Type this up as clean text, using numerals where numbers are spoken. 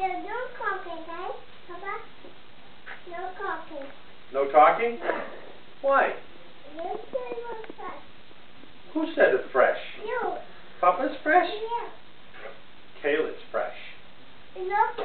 no talking, okay? Papa? No talking. No talking? Yeah. Why? You said it was fresh. Who said it's fresh? You. Papa's fresh? Yeah. Kaila's fresh. No.